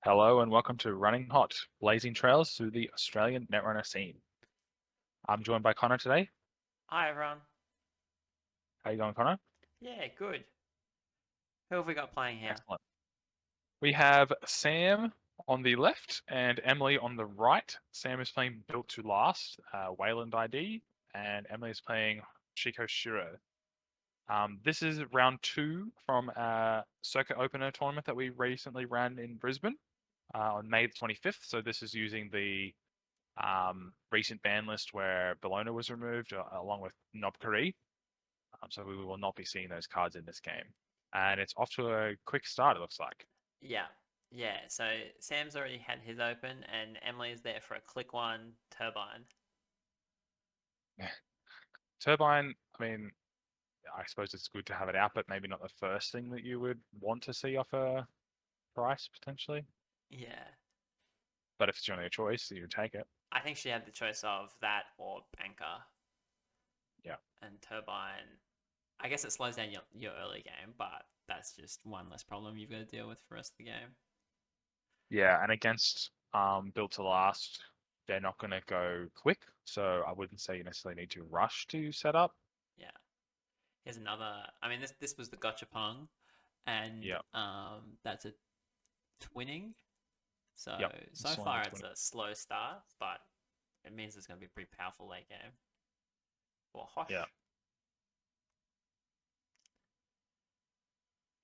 Hello and welcome to Running Hot, blazing trails through the Australian Netrunner scene. I'm joined by Connor today. Hi everyone. How you going, Connor? Yeah, good. Who have we got playing here? Excellent. We have Sam on the left and Emily on the right. Sam is playing Built to Last, Wayland ID, and Emily is playing Hoshiko Shiro. This is round two from a circuit opener tournament that we recently ran in Brisbane on May the 25th. So this is using the recent ban list where Bologna was removed along with Nobkari. So we will not be seeing those cards in this game. And it's off to a quick start, it looks like. Yeah. Yeah, so Sam's already had his open and Emily's there for a click one turbine. Turbine, I mean, I suppose it's good to have it out, but maybe not the first thing that you would want to see off a price, potentially. Yeah. But if it's your only choice, you would take it. I think she had the choice of that or banker Yeah. and turbine. I guess it slows down your early game, but that's just one less problem you've got to deal with for the rest of the game. Yeah, and against Built to Last, they're not going to go quick. So I wouldn't say you necessarily need to rush to set up. Yeah. Here's another. I mean, this was the gotcha pong, and Yeah. that's a twinning. So Yep. so This one's far a it's 20. a slow start, but it means it's going to be a pretty powerful late game for Yeah. Hosh.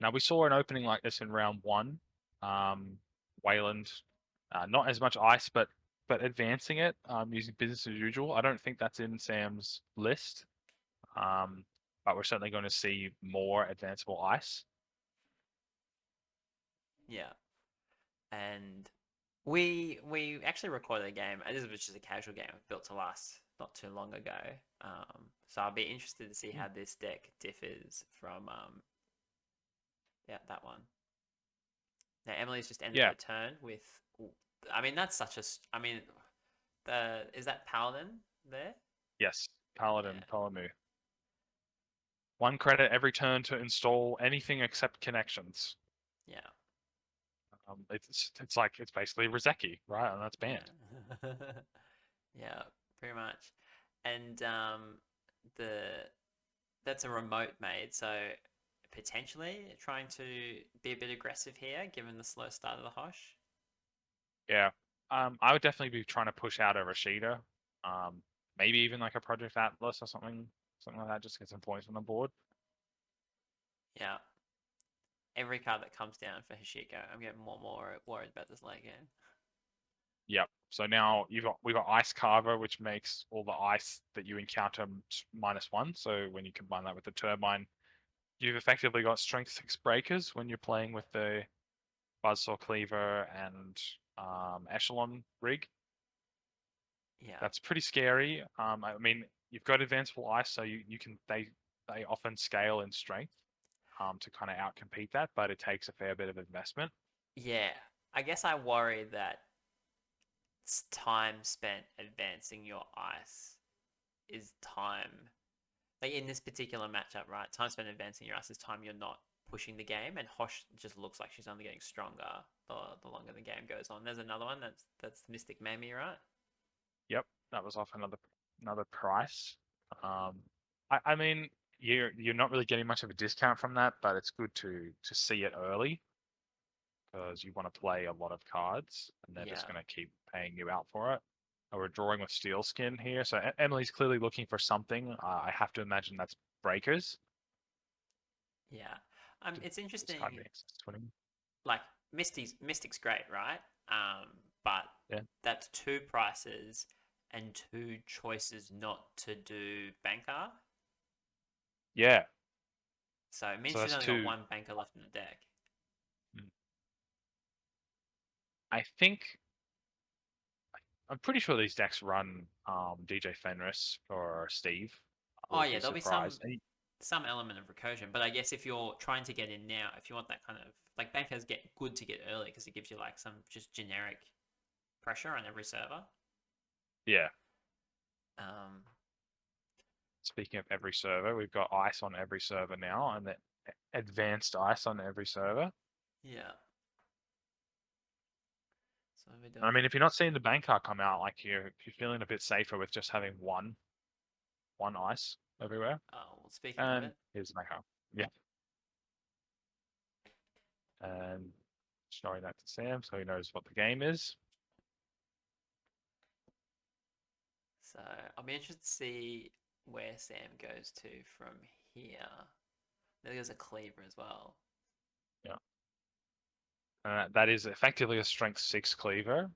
Now we saw an opening like this in round one. Um, Wayland, not as much ice, but advancing it using business as usual. I don't think that's in Sam's list, um, but we're certainly going to see more advanceable ice. Yeah, and we actually recorded a game. This was just a casual game built to last not too long ago. So I'll be interested to see how this deck differs from yeah, that one. Now Emily's just ended Yeah. her turn with. I mean that's such a. I mean, the is that Paladin there? Yes. Yeah, Paladin, Ptolemy. 1 credit every turn to install anything except connections. yeah, It's like it's basically Rozeki, right? And that's banned. yeah. Yeah, pretty much. And the that's a remote made, so potentially trying to be a bit aggressive here, given the slow start of the Hosh. Yeah. I would definitely be trying to push out a Rashida. Maybe even like a Project Atlas or something like that, just to get some points on the board. Yeah, every card that comes down for Hoshiko, I'm getting more and more worried about this late game. Yep. So now we got Ice Carver, which makes all the ice that you encounter -1. So when you combine that with the Turbine, you've effectively got Strength 6 breakers when you're playing with the Buzzsaw Cleaver and Echelon rig. Yeah, That's pretty scary. I mean, you've got advanceable ice, so you can they often scale in strength to kind of outcompete that, but it takes a fair bit of investment. yeah. I guess I worry that time spent advancing your ice is time like in this particular matchup, right? Time spent advancing your ass is time you're not pushing the game, and Hosh just looks like she's only getting stronger the longer the game goes on. There's another one that's Mystic Mamie, right? Yep, that was off another price. Um, I mean, you're not really getting much of a discount from that, but it's good to see it early because you want to play a lot of cards, and they're just Yeah, going to keep paying you out for it. We're drawing with Steel Skin here, so Emily's clearly looking for something. I have to imagine that's breakers. yeah. It's This card interesting. makes 20. Like Mystic's great, right? But Yeah, that's two prices and two choices not to do banker. yeah. So it means So she's that's only got two. one banker left in the deck. Mm. I think I'm pretty sure these decks run DJ Fenris or Steve. I Oh would yeah, be there'll be surprised. some element of recursion, but I guess if you're trying to get in now, if you want that kind of like bankers get good to get early because it gives you like some just generic pressure on every server. Yeah. Um, Speaking of every server, we've got ice on every server now, and the advanced ice on every server. yeah, we I doing? mean, if you're not seeing the bank card come out, like you're feeling a bit safer with just having one ice everywhere. Oh, well, speaking of And it, here's the bank card. Yeah. And showing that to Sam so he knows what the game is. so I'll be interested to see where Sam goes to from here. There's a cleaver as well. Yeah. That is effectively a strength 6 cleaver.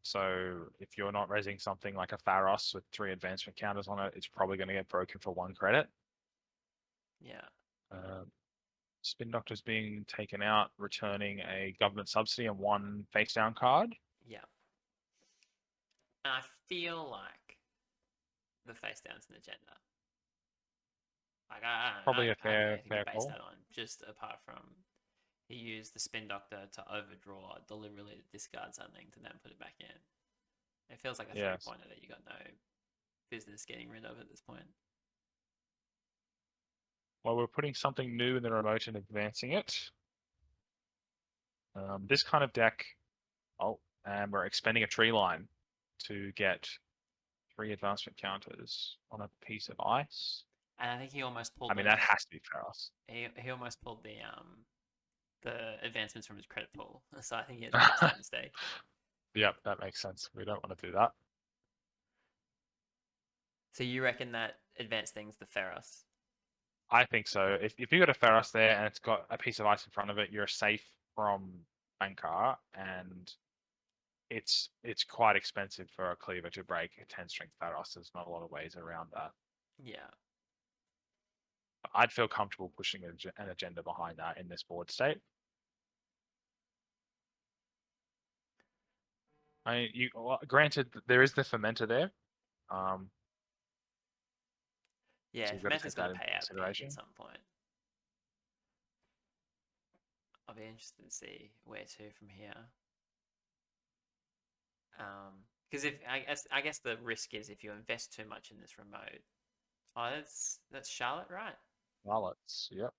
So if you're not raising something like a Pharos with 3 advancement counters on it, it's probably going to get broken for 1 credit. Yeah. Um, Spin Doctor's being taken out, returning a government subsidy and 1 face down card. Yeah. And I feel like the face down's an agenda. Like Probably a I don't know fair anything to fair base call. that on. Just apart from he used the spin doctor to overdraw, deliberately discard something to then put it back in. It feels like a three Yes. pointer that you got no business getting rid of at this point. Well, we're putting something new in the remote and advancing it. This kind of deck. Oh, and we're expending a tree line to get 3 advancement counters on a piece of ice. And I think he almost I pulled mean, that the has to be Pharos. he almost pulled the advancements from his credit pool. So I think he has made a slight mistake. Yep, that makes sense. We don't want to do that. So you reckon that advanced thing's the Pharos? I think so. If you got a Pharos there and it's got a piece of ice in front of it, you're safe from Bankar, and it's quite expensive for a cleaver to break a 10 strength Pharos. There's not a lot of ways around that. Yeah. I'd feel comfortable pushing an agenda behind that in this board state. Granted, there is the fermenter there, Yeah, so you've got to Fermenter's take got to that into pay out big at consideration. some point. I'll be interested to see where to from here. Because if I guess the risk is if you invest too much in this remote. Oh, that's Charlotte, right? Wallets, yep,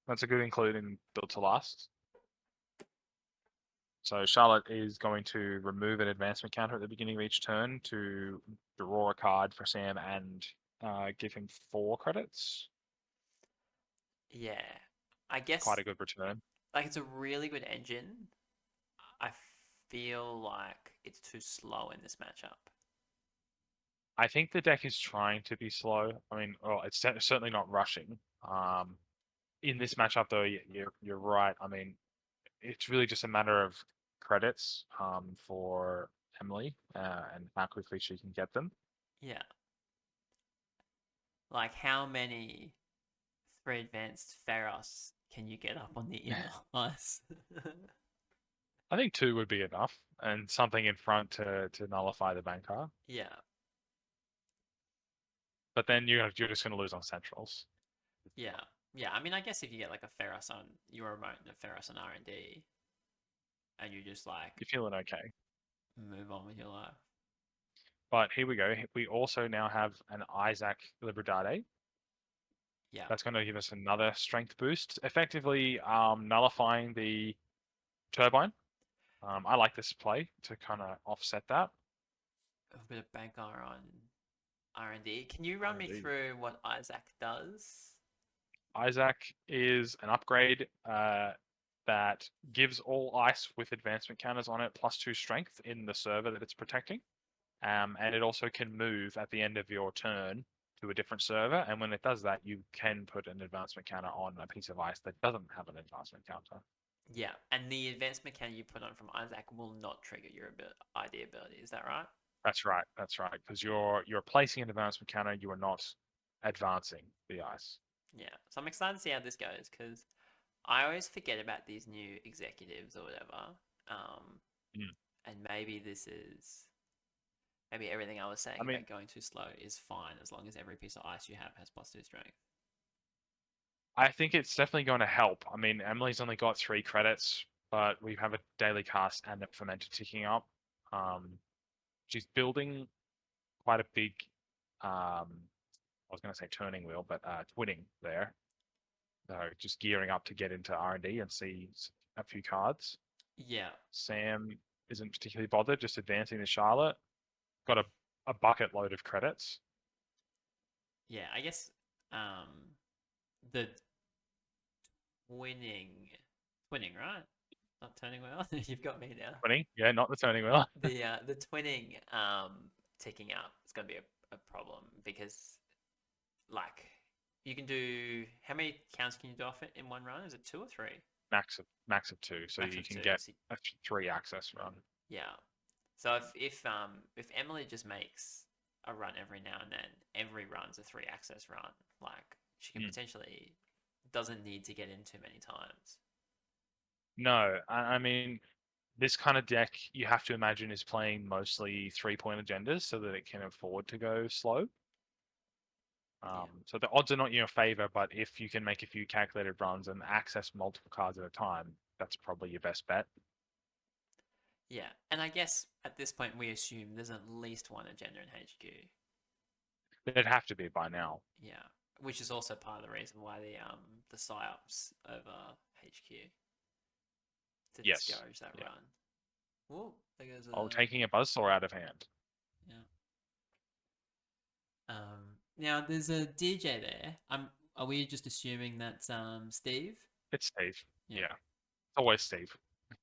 that's a good include in build to last. So Charlotte is going to remove an advancement counter at the beginning of each turn to draw a card for Sam and give him 4 credits. Yeah. I Quite guess a good return. like it's a really good engine. I feel like it's too slow in this matchup. I think the deck is trying to be slow. I mean, well, it's certainly not rushing. In this matchup, though, you're right. I mean, it's really just a matter of credits for Emily and how quickly she can get them. Yeah. Like how many 3 advanced Pharos can you get up on the inner ice? I think 2 would be enough, and something in front to nullify the banker. Yeah. But then you're just going to lose on centrals. Yeah. Yeah. I mean, I guess if you get like a Pharos on your remote and a Pharos on R&D, and you just like You're feeling okay. move on with your life. But here we go. We also now have an Isaac Liberdade. Yeah. That's going to give us another strength boost, effectively nullifying the turbine. I like this play to kind of offset that. A bit of banker on R&D. Can you run me R&D. through what Isaac does? Isaac is an upgrade that gives all ice with advancement counters on it +2 strength in the server that it's protecting. And it also can move at the end of your turn to a different server. And when it does that, you can put an advancement counter on a piece of ice that doesn't have an advancement counter. Yeah, and the advanced mechanic you put on from Isaac will not trigger your ID ability. Is that right? That's right. That's right. Because you're placing an advancement counter, you are not advancing the ice. Yeah. So I'm excited to see how this goes because I always forget about these new executives or whatever. Um, Mm. and maybe everything I was I saying mean, about going too slow is fine as long as every piece of ice you have has +2 strength. I think it's definitely going to help. I mean, Emily's only got 3 credits, but we have a daily cast and a fermenter ticking up. She's building quite a big, I was going to say turning wheel, but twinning there. Just gearing up to get into R&D and see a few cards. Yeah. Sam isn't particularly bothered, just advancing to Charlotte. Got a bucket load of credits. Yeah, I guess the twinning, right? Not turning well. You've got me now. Winning, yeah, not returning well. The twinning ticking up is going to be a problem because like you can do how many counts can you do off it in one run? Is it 2 or 3? Max of 2, so Max you of can 2. get So, a 3 access run. yeah. So if Emily just makes a run every now and then, every run's a 3 access run, like she can Hmm. potentially doesn't need to get in too many times. No, I mean, this kind of deck you have to imagine is playing mostly 3-point agendas so that it can afford to go slow. Yeah. So the odds are not in your favor, but if you can make a few calculated runs and access multiple cards at a time, that's probably your best bet. Yeah. And I guess at this point we assume there's at least one agenda in HQ. It'd have to be by now. Yeah. Which is also part of the reason why the psyops over HQ to Yes. discourage that Yeah. run. Whoa, there goes Oh, a taking a buzzsaw out of hand. yeah. Now there's a DJ there. Are we just assuming that's Steve? It's Steve. Yeah. Yeah. It's always Steve.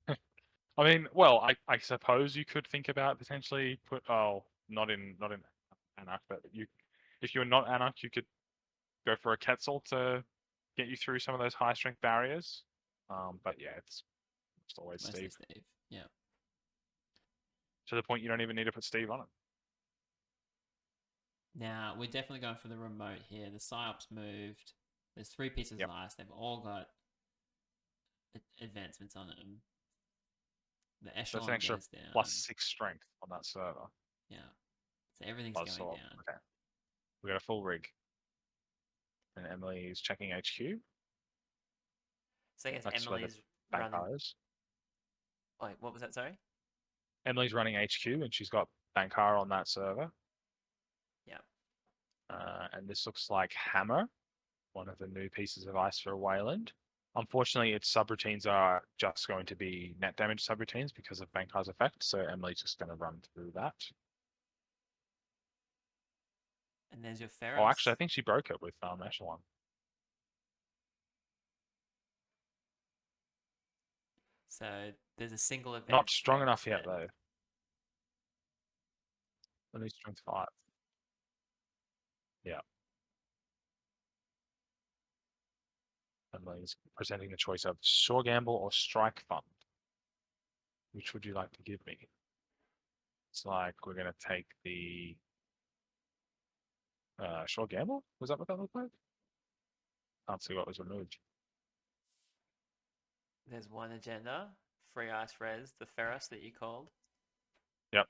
I mean, well, I suppose you could think about potentially not in Anarch, but you if you're not Anarch, you could go for a Quetzal to get you through some of those high strength barriers. But yeah, it's always Mostly Steve. Steve. Yeah. To the point you don't even need to put Steve on it. Now we're definitely going for the remote here. The psyops moved. There's 3 pieces Yep. of ice. They've all got advancements on them. The So it's an echelon extra goes down. +6 strength on that server. Yeah. So everything's going Buzzsaw. down. Okay. We got a full rig. And Emily is checking HQ. So I guess That's where the Emily's bank running. is. Wait, what was that? Sorry. Emily's running HQ and she's got Bankar on that server. Yeah. And this looks like Hammer, one of the new pieces of ice for Wayland. Unfortunately, its subroutines are just going to be net damage subroutines because of Bankar's effect, so Emily's just going to run through that. And there's your Oh, Ferris. actually, I think she broke it with Echelon. So there's a single event. Not strong enough Ferris yet, though. Only strength 5. Yeah. Emily's presenting the choice of Sure Gamble or Strike Fund. Which would you like to give me? It's like we're going to take the Sure Gamble? Was that what that looked like? Can't see what was removed. There's one agenda. Free ice res, the Ferris that you called. Yep.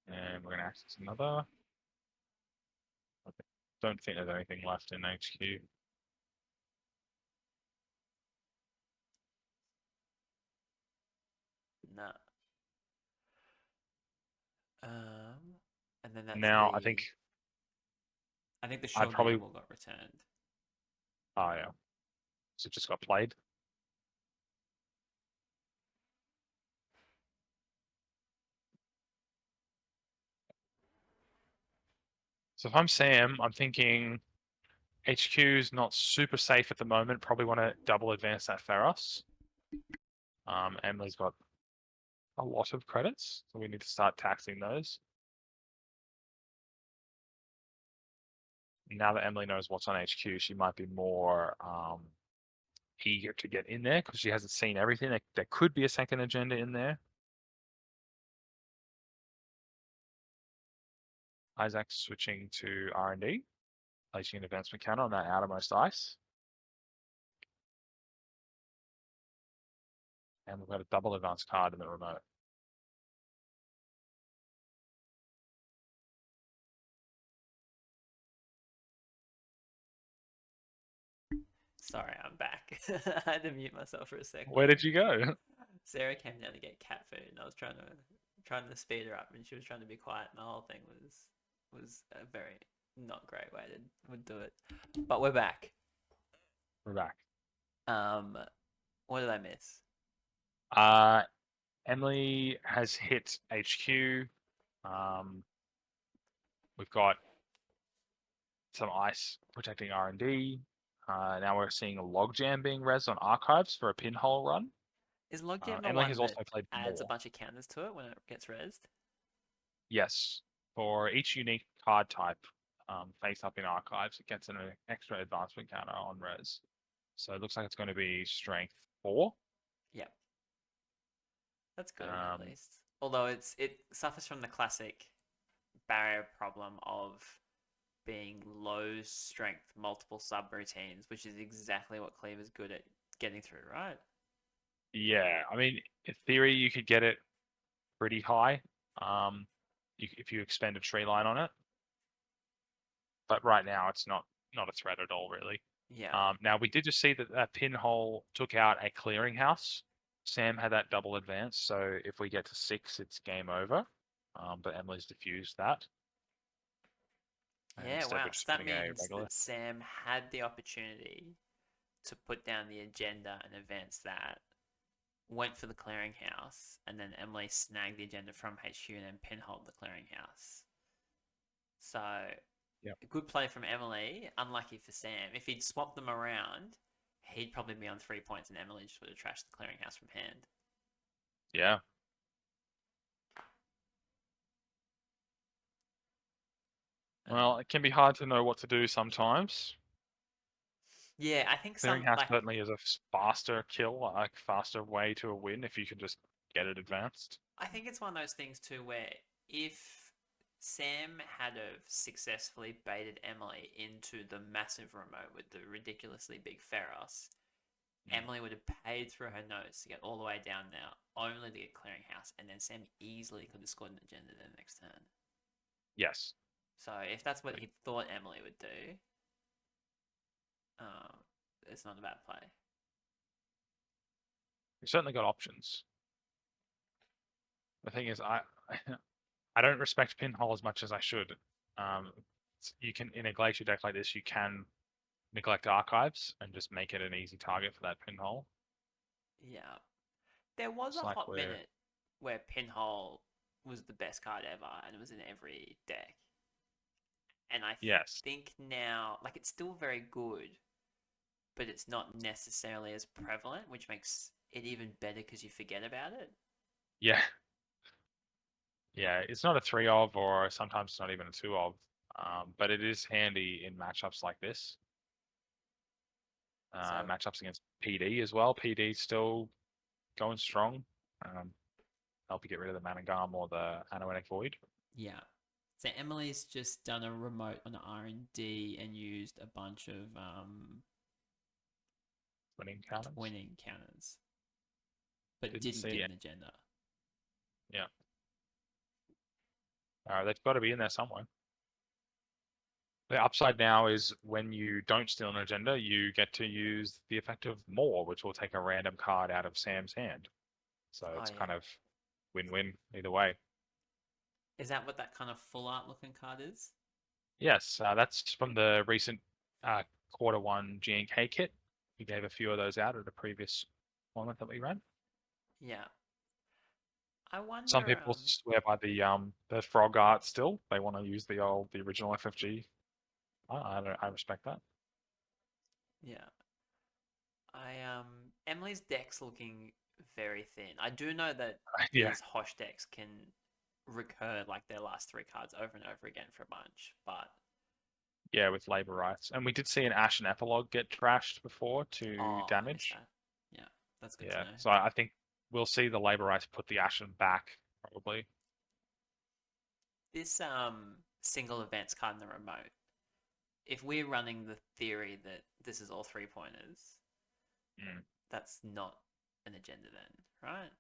And we're going to access another. Okay. Don't think there's anything left in HQ. Nah. And then that's Now, I think the I'd sure probably. gamble got returned. Oh, yeah. So it just got played. So if I'm Sam, I'm thinking HQ's not super safe at the moment. Probably want to double advance that Pharos. Emily's got a lot of credits, so we need to start taxing those. Now that Emily knows what's on HQ, she might be more eager to get in there because she hasn't seen everything. There could be a second agenda in there. Isaac's switching to R&D, placing an advancement counter on that outermost ice. And we've got a double advance card in the remote. Sorry, I'm back. I had to mute myself for a second. Where did you go? Sarah came down to get cat food, and I was trying to speed her up, and she was trying to be quiet. And the whole thing was a very not great way to would do it. But we're back. We're back. What did I miss? Uh, Emily has hit HQ. Um, we've got some ice protecting R&D. Now we're seeing a logjam being res on archives for a pinhole run. Is Logjam the Emily has one that also played adds a more. bunch of counters to it when it gets rezzed? Yes, for each unique card type face up in archives, it gets an extra advancement counter on res. So it looks like it's going to be strength 4. Yep, that's good at Um, least. Although it suffers from the classic barrier problem of being low strength multiple subroutines, which is exactly what Cleaver's good at getting through, right? yeah, I mean, in theory, you could get it pretty high um, if you expend a tree line on it. But right now, it's not a threat at all, really. Yeah. Now, we did just see that that pinhole took out a clearinghouse. Sam had that double advance, so if we get to 6, it's game over. But Emily's diffused that, and Yeah, instead wow. we're So just that spinning a means regular. that Sam had the opportunity to put down the agenda and advance that, went for the clearinghouse, and then Emily snagged the agenda from HQ and then pinholed the clearinghouse. So, Yep. a good play from Emily, unlucky for Sam. If he'd swapped them around, he'd probably be on 3 points and Emily just would have trashed the clearinghouse from hand. Yeah. Well, Um, it can be hard to know what to do sometimes. yeah, I think Clearinghouse certainly is a faster kill, like faster way to a win if you can just get it advanced. I think it's one of those things too where if Sam had have successfully baited Emily into the massive remote with the ridiculously big Ferros, Mm. Emily would have paid through her nose to get all the way down there, only to get clearinghouse, and then Sam easily could have scored an agenda the next turn. Yes. So if that's what he thought Emily would do, um, it's not a bad play. We've certainly got options. The thing is, I don't respect pinhole as much as I should. You can in a glacier deck like this, you can neglect archives and just make it an easy target for that pinhole. Yeah, there was It's a like hot we're minute where Pinhole was the best card ever, and it was in every deck. And I yes, think now, like, it's still very good, but it's not necessarily as prevalent, which makes it even better because you forget about it. yeah, yeah. It's not a 3 of, or sometimes it's not even a 2 of, but it is handy in matchups like this. So, Matchups against PD as well. PD still going strong. Um, Help you get rid of the Managam or the Anoetic Void. yeah. So Emily's just done a remote on R&D and used a bunch of Winning counters. twinning counters, but Didn't didn't see get it. an agenda. Yeah. They've got to be in there somewhere. The upside now is when you don't steal an agenda, you get to use the effect of more, which will take a random card out of Sam's hand. So Oh, it's yeah. kind of win-win either way. Is that what that kind of full art looking card is? Yes, that's from the recent uh, quarter 1 G&K kit. We gave a few of those out at a previous tournament that we ran. Yeah. I Some wonder, people swear by the frog art still. They want to use the original FFG. I respect that. yeah. Emily's deck's looking very thin. I do know that Yeah, these Hosh decks can recur like their last three cards over and over again for a bunch, but yeah, with labor rights, and we did see an Ashen Epilogue get trashed before to oh, I missed damage. that. Yeah, that's good to Yeah, know. so I think we'll see the labor rights put the Ashen back probably. This single events card in the remote. If we're running the theory that this is all 3 pointers, Mm. that's not an agenda then, right?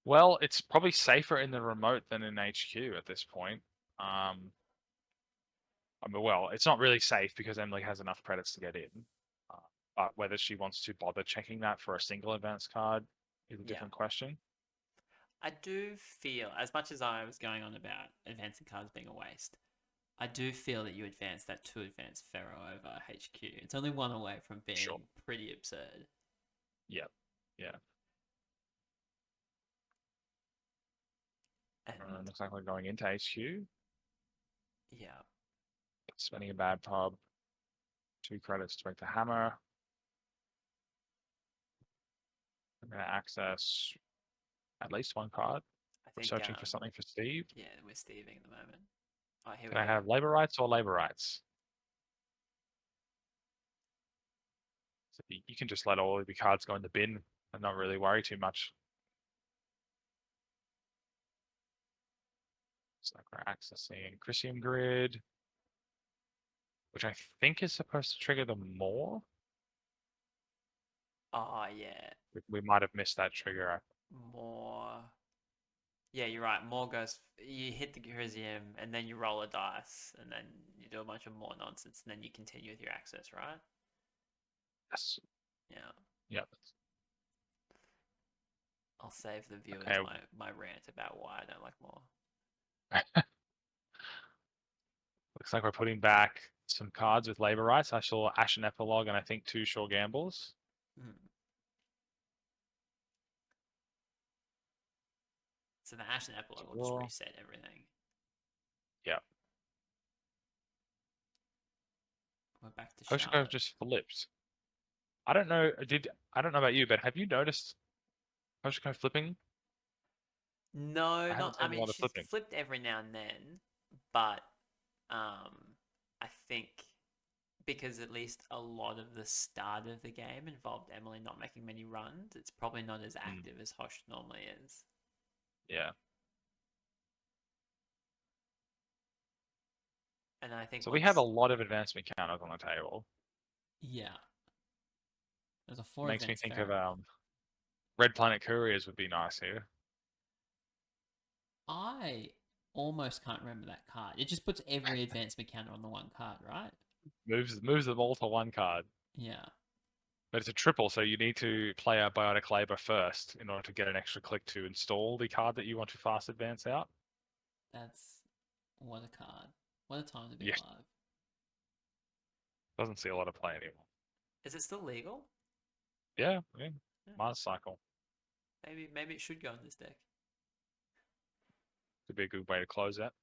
Well, it's probably safer in the remote than in HQ at this point. Um, I mean, well, it's not really safe because Emily has enough credits to get in. Uh, but whether she wants to bother checking that for a single advance card is a Yeah. different question. I do feel, as much as I was going on about advancing cards being a waste, I do feel that you advance that two advance Pharaoh over HQ. It's only one away from Sure. being pretty absurd. Yeah. Yeah. And Looks like we're going into HQ. yeah, Spending a bad pub. 2 credits to make the hammer. I'm going to access at least 1 card. I We're think searching for something for Steve. yeah, we're Steving at the moment. Oh, here we Can I go. have labor rights or labor rights? So you can just let all of your cards go in the bin and not really worry too much. It's like we're accessing Chrysium Grid, which I think is supposed to trigger the more. Oh yeah, We might have missed that trigger. more. Yeah, you're right. More goes. You hit the Chaosium, and then you roll a dice, and then you do a bunch of more nonsense, and then you continue with your access, right? Yes. Yeah. Yep. I'll save the viewers Okay. my rant about why I don't like more. Looks like we're putting back some cards with labor rights. I saw Ashen Epilogue and I think 2 Sure Gambles. Hmm. So the Ashen Epilogue will just Draw. reset everything. Yep. We're back to Hoshiko Charlotte. just flipped. I don't know. I don't know about you, but have you noticed Hoshiko flipping? No, I haven't not. I seen a mean, lot of she's flipping. flipped every now and then, but I think because at least a lot of the start of the game involved Emily not making many runs, it's probably not as Mm, active as Hosh normally is. yeah. And I think So we have a once, lot of advancement counters on the table. yeah, there's a four Makes me advanced think of ferret. Red Planet Couriers would be nice here. I almost can't remember that card. It just puts every advancement counter on the one card, right? Moves them all to 1 card. Yeah, But it's a triple, so you need to play a Biotic Labor first in order to get an extra click to install the card that you want to fast advance out. that's what a card. What a time to be Yeah, alive. doesn't see a lot of play anymore. Is it still legal? Yeah, Yeah, Mars Cycle maybe it should go in this deck. could be a good way to close that.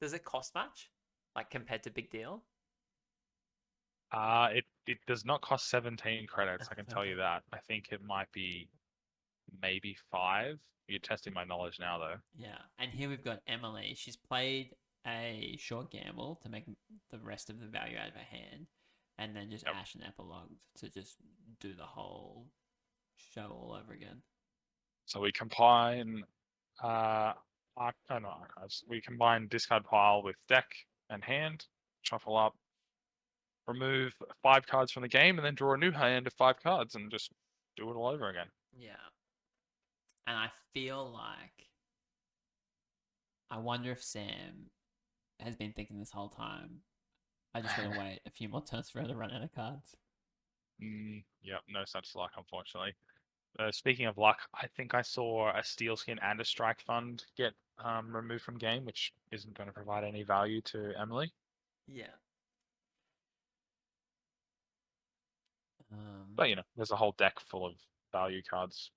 Does it cost much? Like compared to Big Deal? It does not cost 17 credits, I can tell you that. I think it might be maybe 5. You're testing my knowledge now, though. Yeah, and here we've got Emily. She's played a short gamble to make the rest of the value out of her hand, and then just Yep. Ash and Epilogue to just do the whole show all over again. So we combine no, archives. We combine discard pile with deck and hand, shuffle up, remove 5 cards from the game, and then draw a new hand of 5 cards and just do it all over again. Yeah, and I feel like I wonder if Sam has been thinking this whole time. I just got to wait a few more turns for her to run out of cards. Yep, no such luck, unfortunately. Speaking of luck, I think I saw a Steel Skin and a Strike Fund get removed from game, which isn't going to provide any value to Emily. Yeah. But, there's a whole deck full of value cards.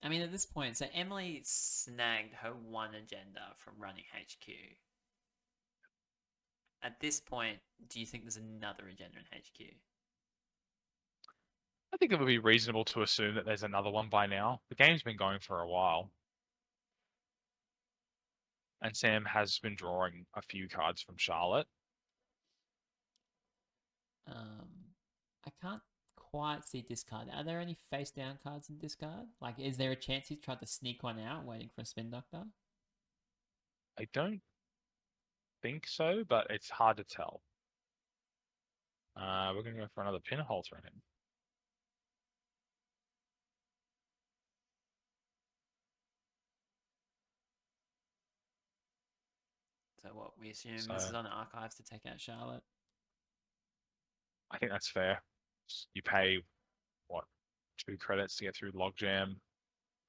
I mean, at this point, so Emily snagged her one agenda from running HQ. At this point, do you think there's another agenda in HQ? I think it would be reasonable to assume that there's another one by now. The game's been going for a while. And Sam has been drawing a few cards from Charlotte. I can't quite see discard. Are there any face down cards in discard? Like, is there a chance he's tried to sneak one out, waiting for a spin doctor? I don't think so, but it's hard to tell. We're going to go for another pinhole through him. So what we assume So this is on archives to take out Charlotte. I think that's fair. You pay, what, 2 credits to get through Logjam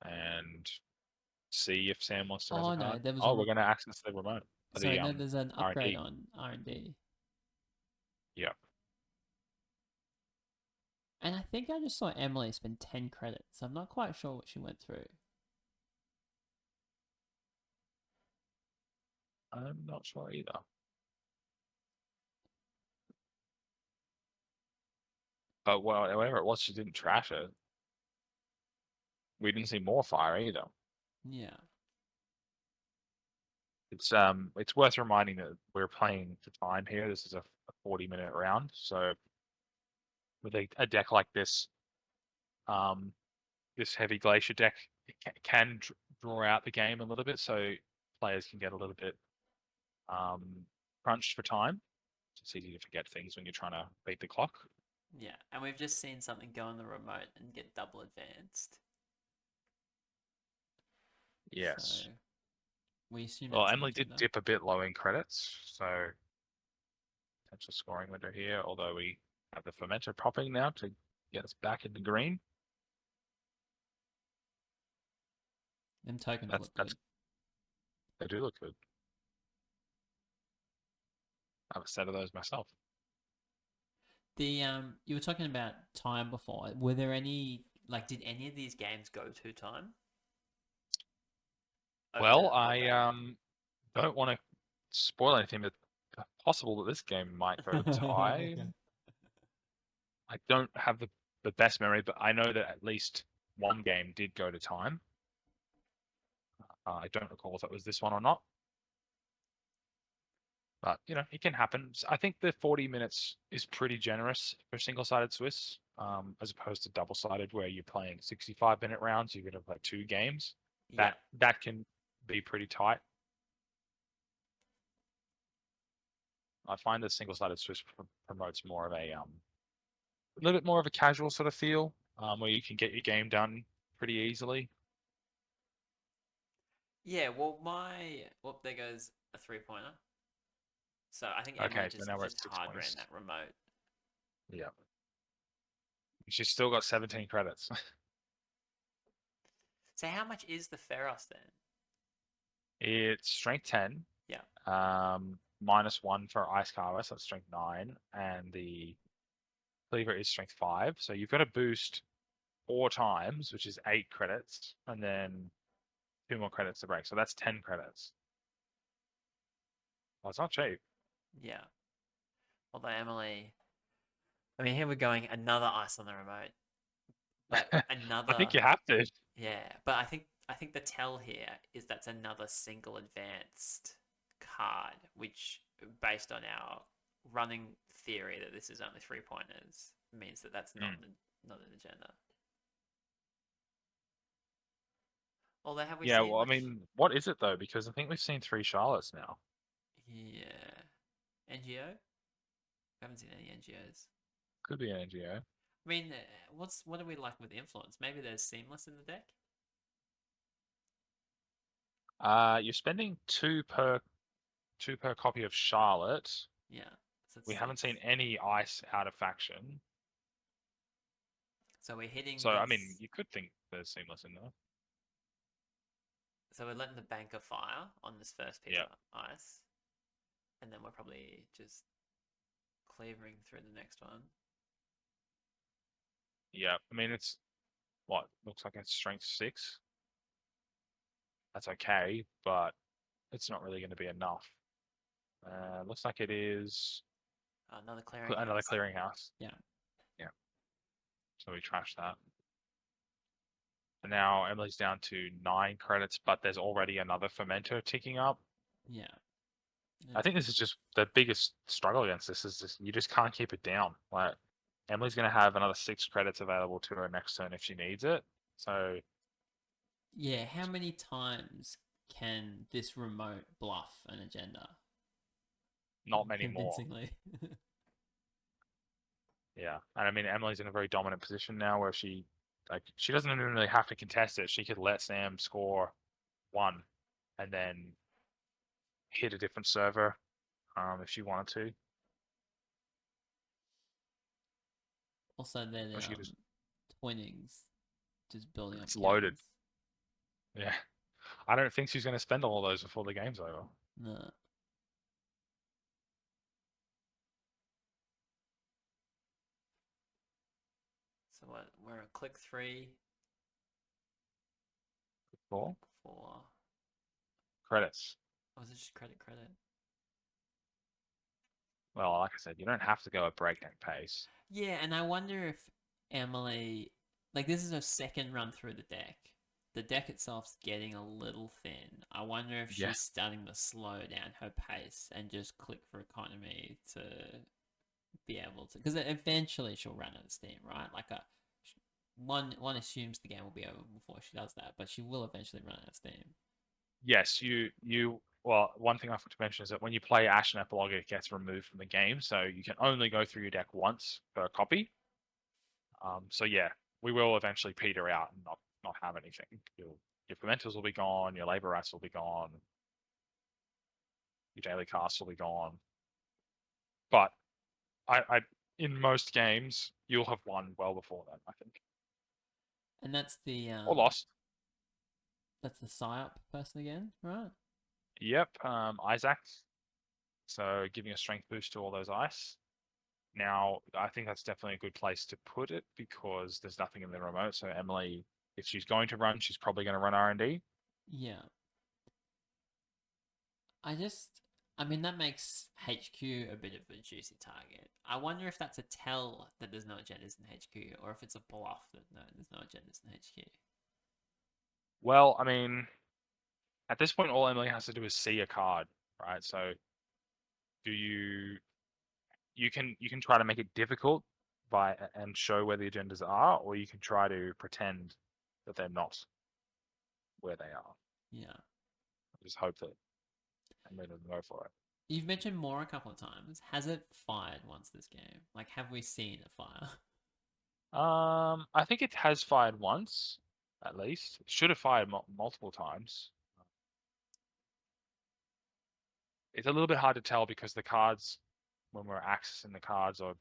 and see if Sam wants to raise a Oh no, card. there was Oh, we're going to access the remote. sorry, The no, there's an upgrade R&D. on R&D. Yep. And I think I just saw Emily spend 10 credits. I'm not quite sure what she went through. I'm not sure either. But whatever it was, she didn't trash it. We didn't see more fire either. Yeah. It's worth reminding that we're playing for time here. This is a 40-minute round, so with a deck like this, this heavy glacier deck can draw out the game a little bit, so players can get a little bit crunched for time. It's easy to forget things when you're trying to beat the clock. Yeah. And we've just seen something go on the remote and get double advanced. So Yes. we assume Well, that's an Emily did agenda. dip a bit low in credits, so potential scoring window here. Although we have the fermenter popping now to get us back in the green. Them tokens That's look good. they do look good. I have a set of those myself. The you were talking about time before. Were there any did any of these games go to time? Over Well, the whole I day? don't want to spoil anything, but possible that this game might go to tie. Okay. I don't have the best memory, but I know that at least one game did go to time. I don't recall if it was this one or not, but it can happen. I think the 40 minutes is pretty generous for single-sided Swiss, as opposed to double-sided where you're playing 65-minute rounds. You're going to play two games. Yeah. That can be pretty tight. I find the single-sided Swiss promotes more of a little bit more of a casual sort of feel, where you can get your game done pretty easily. Yeah, well there goes a 3-pointer. So I think Emily Okay, so just now we're at just six hard ran points. that remote. Yeah, she's still got 17 credits. So how much is the Feros then? It's strength 10, Yeah. -1 for ice carver, so that's strength 9, and the cleaver is strength 5. So you've got to boost 4 times, which is 8 credits, and then 2 more credits to break. So that's 10 credits. Well, it's not cheap. Yeah. Although Emily, I mean, here we're going another ice on the remote, but I another, think you have to. yeah. But I think the tell here is that's another single advanced card, which based on our running theory that this is only 3-pointers means that that's not Mm. not an agenda. Although have we Yeah, seen well, I much? mean, what is it though? Because I think we've seen 3 Charlottes now. Yeah, NGO. We haven't seen any NGOs. Could be an NGO. I mean, what do we like with influence? Maybe there's seamless in the deck. You're spending two per copy of Charlotte. Yeah, so it's We haven't 6. seen any ice out of faction. So we're hitting So I mean, this. you could think there's seamless in there. So we're letting the banker fire on this first piece Yeah, of ice, and then we're probably just cleavering through the next one. yeah. I mean, it's what looks like it's strength 6. That's okay, but it's not really going to be enough. Looks like it is Another another clearinghouse. clearinghouse. Yeah. Yeah, so we trash that. And now Emily's down to 9 credits, but there's already another fermenter ticking up. Yeah. I think this is just the biggest struggle against this is just you just can't keep it down. Like Emily's going to have another 6 credits available to her next turn if she needs it. So Yeah. How many times can this remote bluff an agenda not many more. convincingly? Yeah, and I mean Emily's in a very dominant position now where she doesn't even really have to contest it. She could let Sam score 1, and then hit a different server if she wanted to. Also, then Or she could just Twinnings just building up it's loaded. counters. Yeah, I don't think she's going to spend all of those before the game's over. No. So what? We're at click 3, Four 4. credits. Or was it just credit credit? Well, like I said, you don't have to go at breakneck pace. Yeah, and I wonder if Emily, like this is her second run through the deck. The deck itself's getting a little thin. I wonder if Yeah. she's starting to slow down her pace and just click for economy to be able to, because eventually she'll run out of steam, right? Like a one assumes the game will be over before she does that, but she will eventually run out of steam. Yes, you. Well, one thing I forgot to mention is that when you play Ashen Epilogue, it gets removed from the game, so you can only go through your deck once per copy. So yeah, we will eventually peter out and not have anything. Your fermenters will be gone, your labor rats will be gone, your daily casts will be gone. But I in most games you'll have won well before then, I think, And or lost. that's the psyop person again, right? Yep, Isaac. So giving a strength boost to all those ice. Now, I think that's definitely a good place to put it because there's nothing in the remote. So Emily, if she's going to run, she's probably going to run R&D. Yeah. I just, I mean, that makes HQ a bit of a juicy target. I wonder if that's a tell that there's no agendas in HQ, or if it's a bluff that no, there's no agendas in HQ. Well, I mean, at this point, all Emily has to do is see a card, right? So do you can try to make it difficult by and show where the agendas are, or you can try to pretend that they're not where they are. Yeah. Just hope that Emily doesn't go for it. You've mentioned more a couple of times. Has it fired once this game? Like, have we seen it fire? I think it has fired once, at least. It should have fired multiple times. It's a little bit hard to tell because the cards, when we're accessing the cards or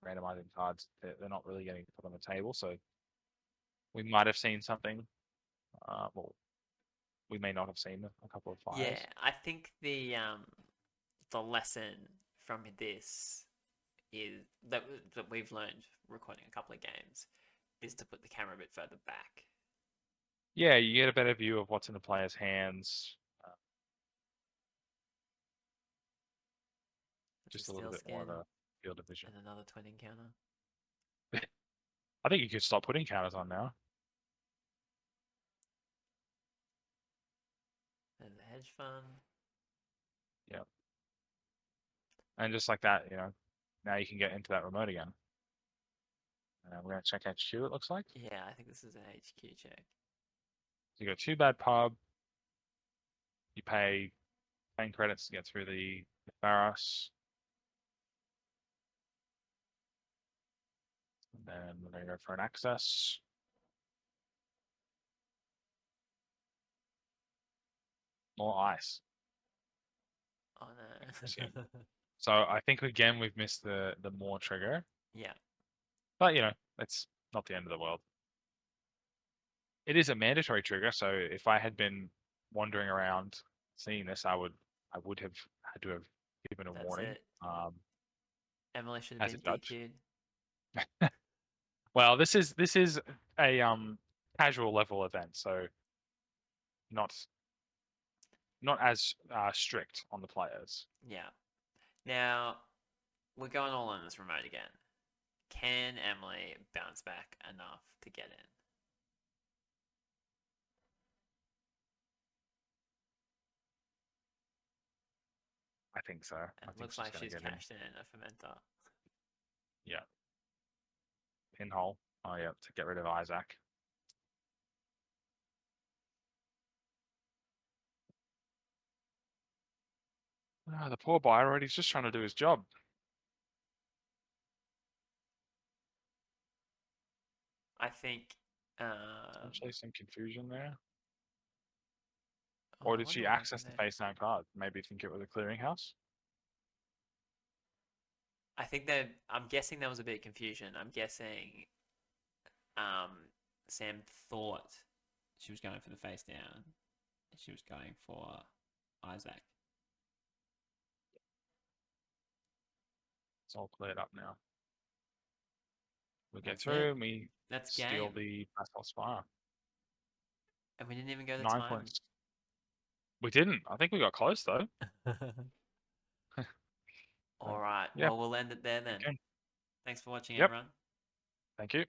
randomizing cards, they're not really getting put on the table. So we might have seen something. Well, we may not have seen a couple of Yeah, fires. I think the lesson from this is that we've learned recording a couple of games is to put the camera a bit further back. Yeah, you get a better view of what's in the player's hands. Uh, That's a just a little steel bit more skin of a field of vision. and another twin encounter. I think you could stop putting counters on now. There's a hedge fund. Yeah. And just like that, now you can get into that remote again. We're going to check HQ, it looks like. Yeah, I think this is an HQ check. So you got two bad pub. You pay 10 credits to get through the Pharos. And then we're going to go for an access. More ice. Oh Interesting. no. So I think again we've missed the more trigger. Yeah. But it's not the end of the world. It is a mandatory trigger, so if I had been wandering around seeing this, I would have had to have given a That's warning, it. Emily should have as a been judge. DQ'd. Well, this is a casual level event, so not not as strict on the players. Yeah. Now, we're going all in this remote again. Can Emily bounce back enough to get in? I think so. I It think looks she's like going to she's get in. cashed in a fermenter. Yeah, pinhole. Oh yeah, to get rid of Isaac. The poor buyer, he's just trying to do his job. I think. Potentially some confusion there. Oh, Or I did wonder she what happened access the there. face down card? Maybe think it was a clearinghouse? I think that I'm guessing there was a bit of confusion. I'm guessing um, Sam thought she was going for the face down. She was going for Isaac. It's all cleared up now. We get That's it. through and we That's steal game. the Pascal Spire. And we didn't even go the 9 time. points. We didn't. I think we got close though. All right. Yeah. Well, we'll end it there then. Okay. Thanks for watching, Yep. everyone. Thank you.